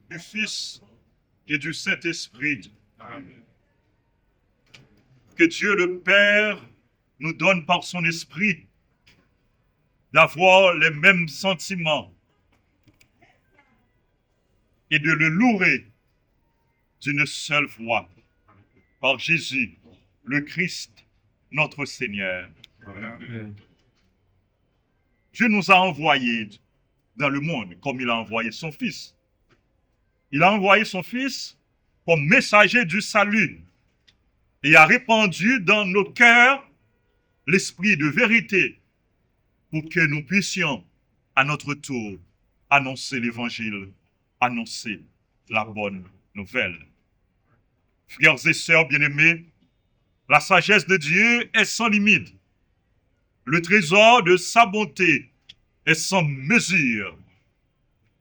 Du Fils et du Saint-Esprit. Amen. Que Dieu le Père nous donne par son Esprit d'avoir les mêmes sentiments et de le louer d'une seule voix par Jésus, le Christ, notre Seigneur. Amen. Dieu nous a envoyés dans le monde comme il a envoyé son Fils. Il a envoyé son Fils comme messager du salut et a répandu dans nos cœurs l'esprit de vérité pour que nous puissions, à notre tour, annoncer l'évangile, annoncer la bonne nouvelle. Frères et sœurs bien-aimés, la sagesse de Dieu est sans limite. Le trésor de sa bonté est sans mesure.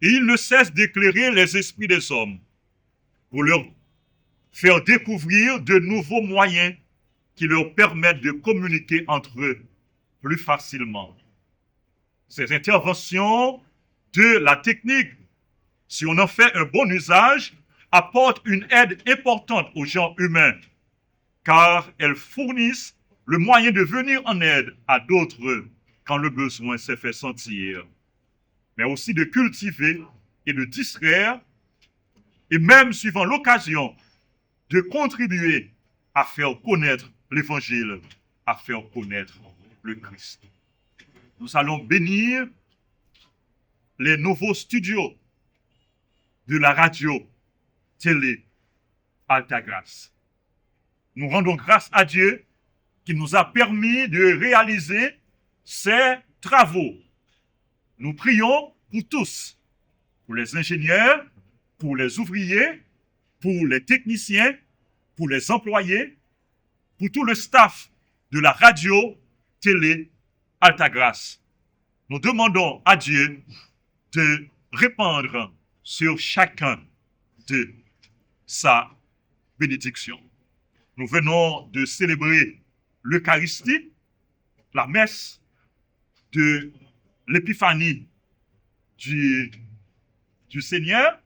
Et il ne cesse d'éclairer les esprits des hommes pour leur faire découvrir de nouveaux moyens qui leur permettent de communiquer entre eux plus facilement. Ces interventions de la technique, si on en fait un bon usage, apportent une aide importante aux gens humains, car elles fournissent le moyen de venir en aide à d'autres quand le besoin s'est fait sentir, mais aussi de cultiver et de distraire, et même, suivant l'occasion, de contribuer à faire connaître l'Évangile, à faire connaître le Christ. Nous allons bénir les nouveaux studios de la radio télé Altagrace. Nous rendons grâce à Dieu qui nous a permis de réaliser ces travaux. Nous prions pour tous, pour les ingénieurs, pour les ouvriers, pour les techniciens, pour les employés, pour tout le staff de la radio télé Altagrace. Nous demandons à Dieu de répandre sur chacun de sa bénédiction. Nous venons de célébrer l'Eucharistie, la messe de l'épiphanie du Seigneur,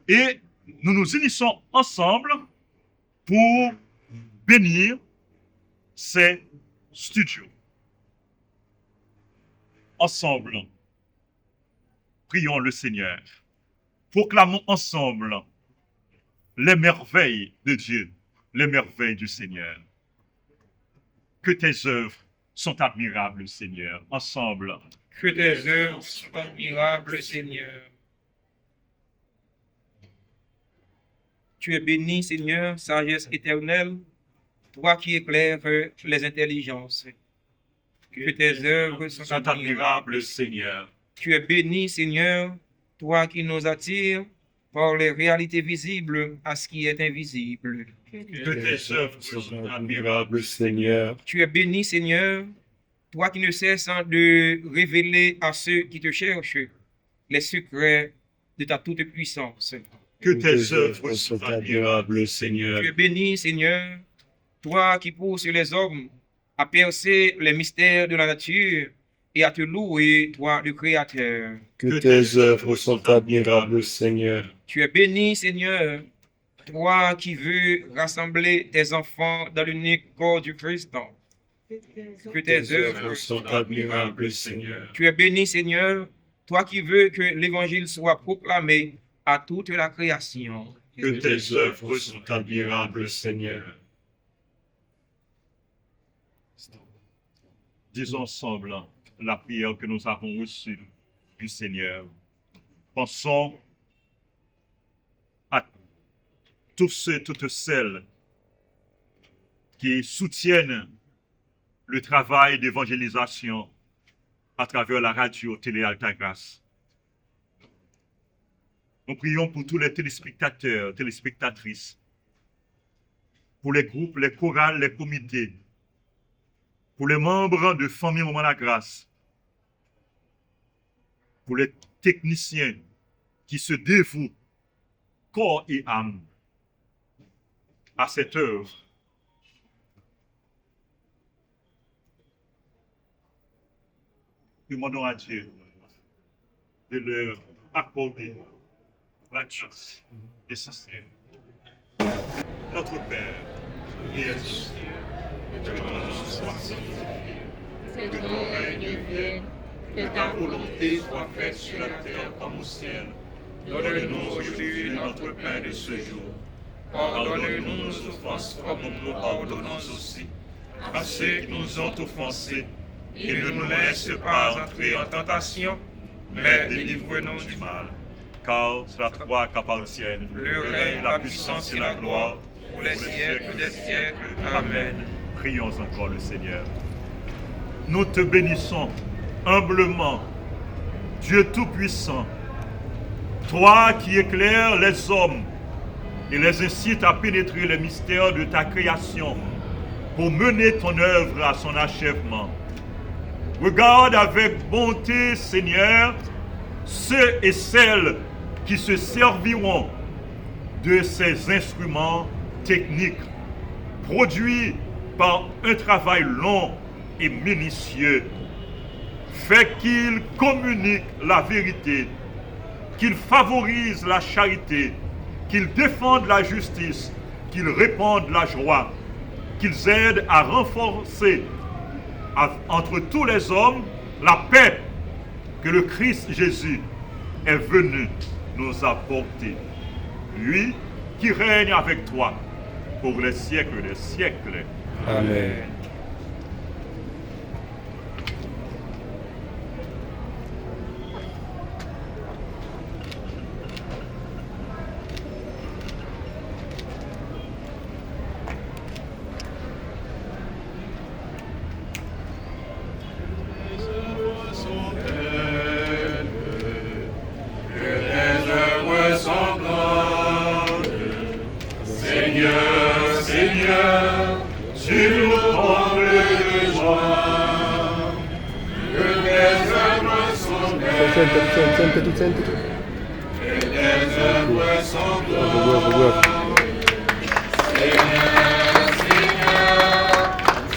et nous nous unissons ensemble pour bénir ces studios. Ensemble, prions le Seigneur. Proclamons ensemble les merveilles de Dieu, les merveilles du Seigneur. Que tes œuvres sont admirables, Seigneur. Ensemble. Que tes œuvres sont admirables, Seigneur. Tu es béni, Seigneur, sagesse éternelle, toi qui éclaires les intelligences. Que tes œuvres sont admirables, Seigneur. Tu es béni, Seigneur, toi qui nous attires par les réalités visibles à ce qui est invisible. Que tes œuvres sont admirables, Seigneur. Tu es béni, Seigneur, toi qui ne cesses de révéler à ceux qui te cherchent les secrets de ta toute-puissance. Que tes œuvres sont admirables, Seigneur. Tu es béni, Seigneur, toi qui pousses les hommes à percer les mystères de la nature et à te louer, toi, le Créateur. Que tes œuvres sont admirables, Seigneur. Tu es béni, Seigneur, toi qui veux rassembler tes enfants dans l'unique corps du Christ. Que tes œuvres sont admirables, Seigneur. Tu es béni, Seigneur, toi qui veux que l'Évangile soit proclamé à toute la création. Que tes œuvres sont admirables, Seigneur. Disons ensemble la prière que nous avons reçue du Seigneur. Pensons à tous ceux, toutes celles qui soutiennent le travail d'évangélisation à travers la radio Télé Altagrace. Nous prions pour tous les téléspectateurs, téléspectatrices, pour les groupes, les chorales, les comités, pour les membres de Famille Moment la Grâce, pour les techniciens qui se dévouent corps et âme à cette œuvre. Demandons à Dieu de leur accorder la grâce nécessaire. Notre Père, qui es aux cieux, que ton nom soit sanctifié, que ton règne vienne, que ta volonté soit faite sur la terre comme au ciel. Donne-nous aujourd'hui notre pain de ce jour. Pardonne-nous nos offenses comme nous pardonnons aussi à ceux qui nous ont offensés. Et ne nous laisse pas entrer en tentation, mais délivre-nous du mal. Car c'est à toi qu'appartiennent Le règne, la puissance et la gloire, pour les siècles des siècles. Amen. Prions encore le Seigneur. Nous te bénissons humblement, Dieu Tout-Puissant, toi qui éclaires les hommes et les incites à pénétrer les mystères de ta création pour mener ton œuvre à son achèvement. Regarde avec bonté, Seigneur, ceux et celles qui se serviront de ces instruments techniques produits par un travail long et minutieux. Fais qu'ils communiquent la vérité, qu'ils favorisent la charité, qu'ils défendent la justice, qu'ils répandent la joie, qu'ils aident à renforcer entre tous les hommes la paix que le Christ Jésus est venu nous apporter. Lui qui règne avec toi pour les siècles des siècles. Amen. Sente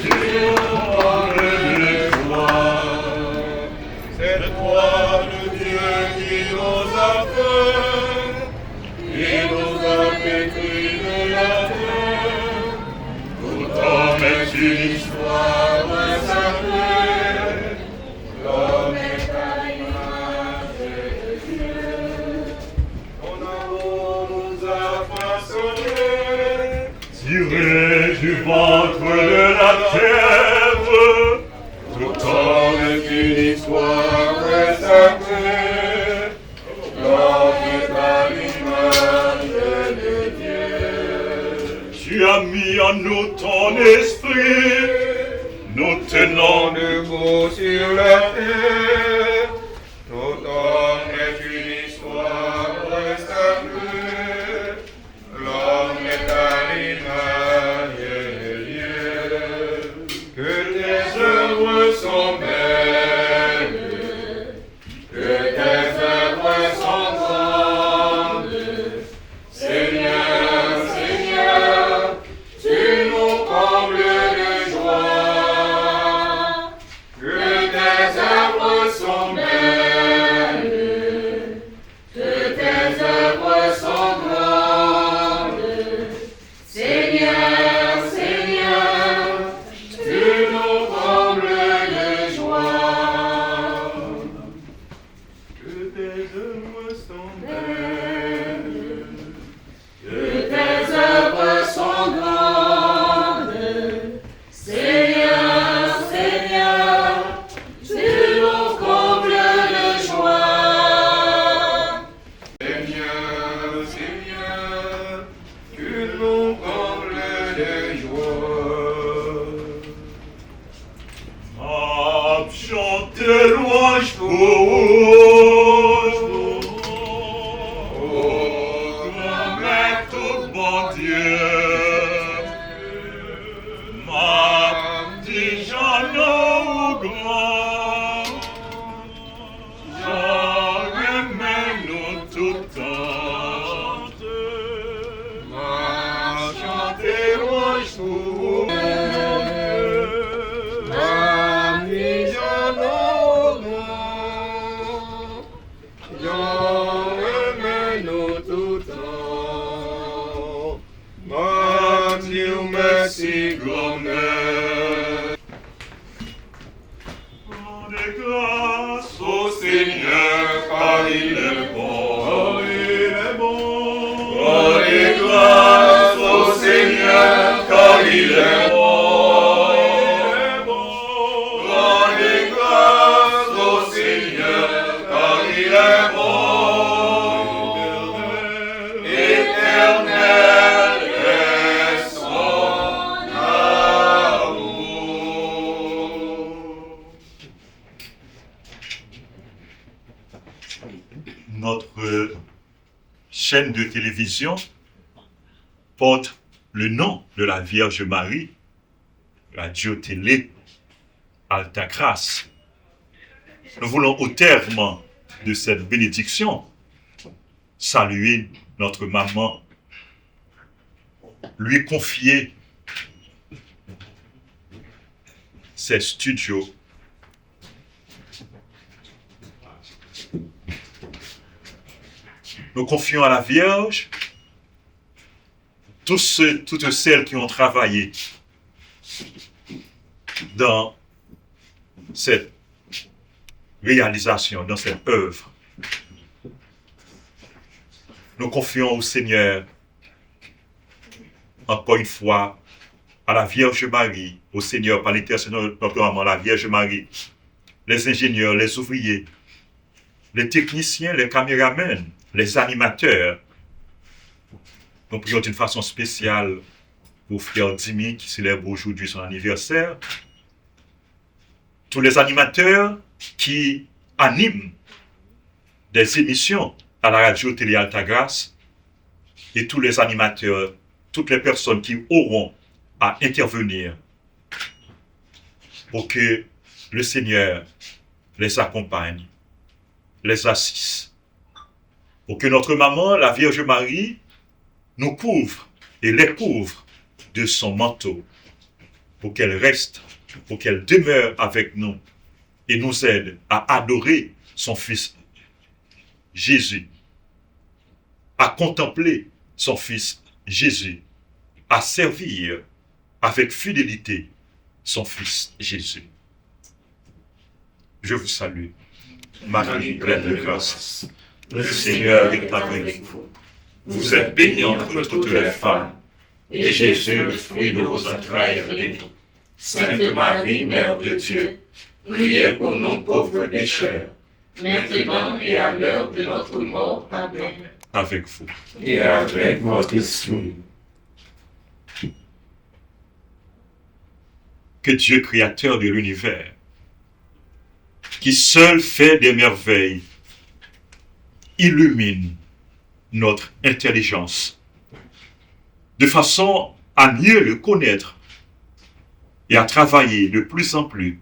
tu. C'est toi le Dieu qui nous a fait, qui nous a pétris de la terre. Tout homme est une histoire sacrée, l'homme est à l'image de Dieu. Ton amour nous a façonnés, tirés du ventre de la terre. Tout homme est une histoire sacrée, l'homme est à l'image de Dieu. Tu as mis en nous ton esprit, nous tenons debout sur la terre. Tout homme est une histoire sacrée, l'homme est à l'image de Dieu. Que tes œuvres sont belles, que tes œuvres sont grandes. Seigneur, Seigneur, tu nous combles de joie. Que tes de louange pour grand maître, bon Dieu. Ma dit j'en au grand, j'en remets nous tout temps. Ma chanter louange pour merci, grand-mère. Rendez grâce au Seigneur, car il est bon. Il est bon. Rendez grâce au Seigneur, car il est bon. Il est bon. Rendez grâce au Seigneur, car il est bon. Notre chaîne de télévision porte le nom de la Vierge Marie, Radio-Télé Alta Grace. Nous voulons au terme de cette bénédiction saluer notre maman, lui confier ses studios. Nous confions à la Vierge toutes celles qui ont travaillé dans cette réalisation, dans cette œuvre. Nous confions au Seigneur, encore une fois, à la Vierge Marie, au Seigneur, par l'intercession de notre maman, la Vierge Marie, les ingénieurs, les ouvriers, les techniciens, les caméramans, les animateurs. Nous prions d'une façon spéciale pour frère Dimi qui célèbre aujourd'hui son anniversaire. Tous les animateurs qui animent des émissions à la radio Télé Alta Grace et tous les animateurs, toutes les personnes qui auront à intervenir pour que le Seigneur les accompagne, les assiste. Pour que notre maman, la Vierge Marie, nous couvre et les couvre de son manteau. Pour qu'elle reste, pour qu'elle demeure avec nous et nous aide à adorer son Fils Jésus, à contempler son Fils Jésus, à servir avec fidélité son Fils Jésus. Je vous salue, Marie pleine de grâce. Le Seigneur est avec vous. Vous êtes bénie entre toutes les femmes, et Jésus, le fruit de vos entrailles, est béni. Sainte Marie, Mère de Dieu, priez pour nous pauvres pécheurs, maintenant et à l'heure de notre mort. Amen. Avec vous. Et avec votre esprit. Que Dieu, créateur de l'univers, qui seul fait des merveilles, illumine notre intelligence, de façon à mieux le connaître et à travailler de plus en plus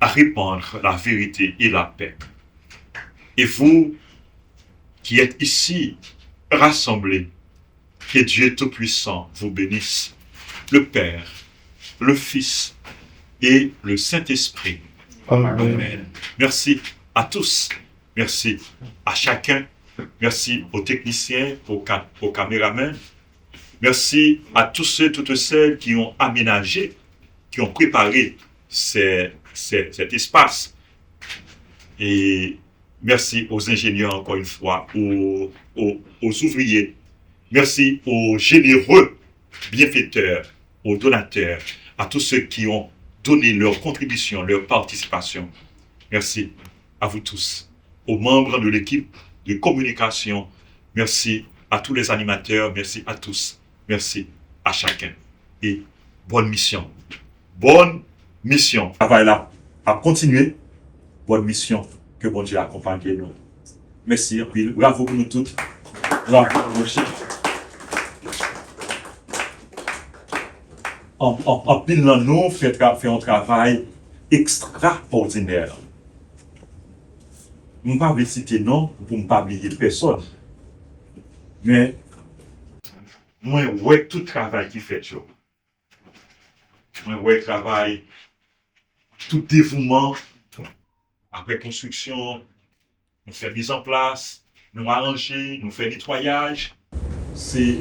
à répandre la vérité et la paix. Et vous qui êtes ici rassemblés, que Dieu Tout-Puissant vous bénisse, le Père, le Fils et le Saint-Esprit. Amen. Merci à tous. Merci à chacun. Merci aux techniciens, aux caméramans. Merci à tous ceux, toutes celles qui ont aménagé, qui ont préparé cet espace. Et merci aux ingénieurs, encore une fois, aux ouvriers. Merci aux généreux bienfaiteurs, aux donateurs, à tous ceux qui ont donné leur contribution, leur participation. Merci à vous tous. Aux membres de l'équipe de communication, merci à tous les animateurs, merci à tous, merci à chacun. Et bonne mission. Bonne mission. Travail là, à continuer bonne mission, que bon Dieu accompagne nous. Merci, bravo pour nous toutes. Bravo, en pile dans nous, fait un travail extraordinaire. Je ne vais pas citer non pour ne pas oublier personne. Mais, moi, ouais, tout le travail qui fait, moi, ouais, travail, tout dévouement, après construction, nous fait mise en place, nous arranger, nous fait nettoyage. C'est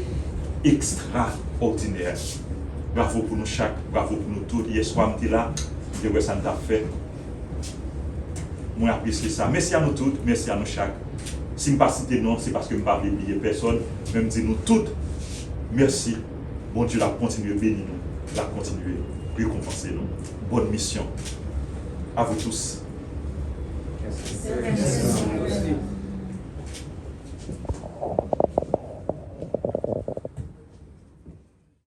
extraordinaire. Bravo pour nous chaque, bravo pour nous tous. Hier soir, je suis là, et ouais, ça nous a fait. Moi, apprécié ça. Merci à nous toutes, merci à nous chaque. Si je ne pas citer non, c'est parce que je ne pas oublier personne. Même dire nous toutes, merci. Bon Dieu, la continuer bénir nous, la continuer récompenser nous. Bonne mission. À vous tous. Merci.